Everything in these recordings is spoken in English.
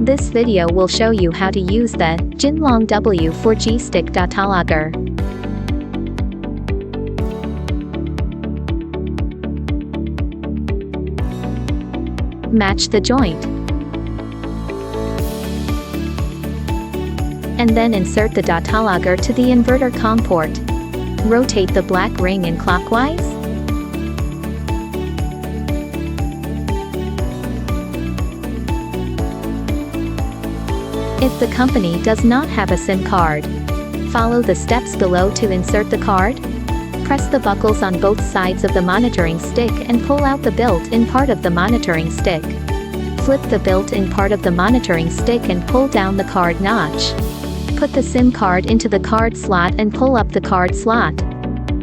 This video will show you how to use the SlM W4G-ST Data Logger. Match the joint. And then insert the Datalogger to the inverter COM port. Rotate the black ring in clockwise. If the company does not have a SIM card, follow the steps below to insert the card. Press the buckles on both sides of the monitoring stick and pull out the built-in part of the monitoring stick. Flip the built-in part of the monitoring stick and pull down the card notch. Put the SIM card into the card slot and pull up the card slot.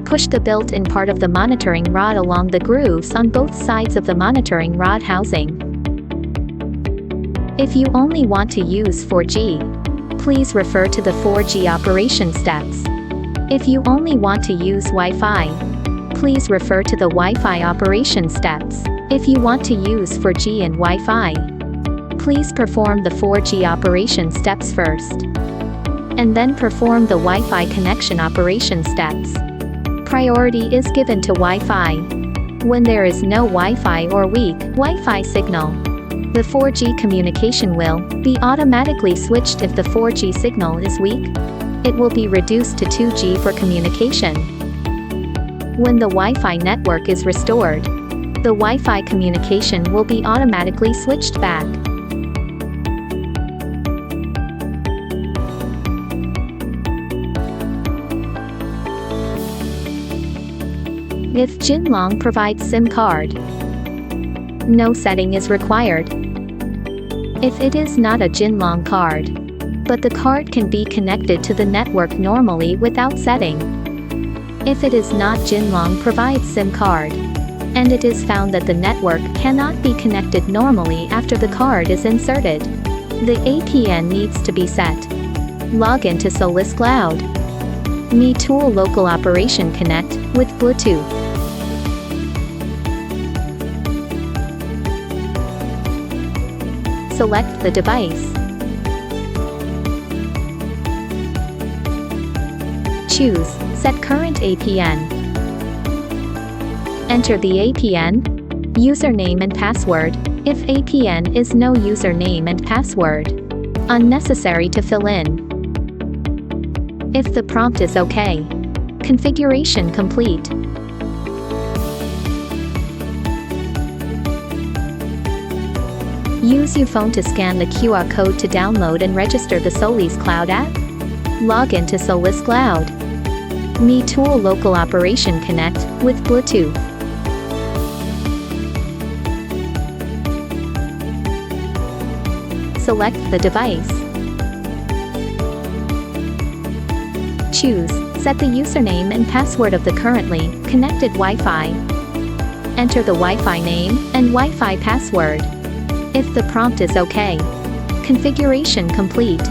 Push the built-in part of the monitoring rod along the grooves on both sides of the monitoring rod housing. If you only want to use 4G, please refer to the 4G operation steps. If you only want to use Wi-Fi, please refer to the Wi-Fi operation steps. If you want to use 4G and Wi-Fi, please perform the 4G operation steps first, and then perform the Wi-Fi connection operation steps. Priority is given to Wi-Fi. When there is no Wi-Fi or weak Wi-Fi signal, the 4G communication will be automatically switched. If the 4G signal is weak, it will be reduced to 2G for communication. When the Wi-Fi network is restored, the Wi-Fi communication will be automatically switched back. If SlM provides SIM card, no setting is required. If it is not a SlM card, but the card can be connected to the network normally without setting. If it is not SlM provides SIM card, and it is found that the network cannot be connected normally after the card is inserted, the APN needs to be set. Log into Solis Cloud. Mi Tool Local Operation Connect with Bluetooth. Select the device. Choose Set Current APN. Enter the APN, username and password. If APN is no username and password, unnecessary to fill in. If the prompt is OK, configuration complete. Use your phone to scan the QR code to download and register the Solis Cloud app. Log into Solis Cloud. Mi Tool Local Operation Connect with Bluetooth. Select the device. Choose Set the username and password of the currently connected Wi-Fi. Enter the Wi-Fi name and Wi-Fi password. If the prompt is OK, configuration complete.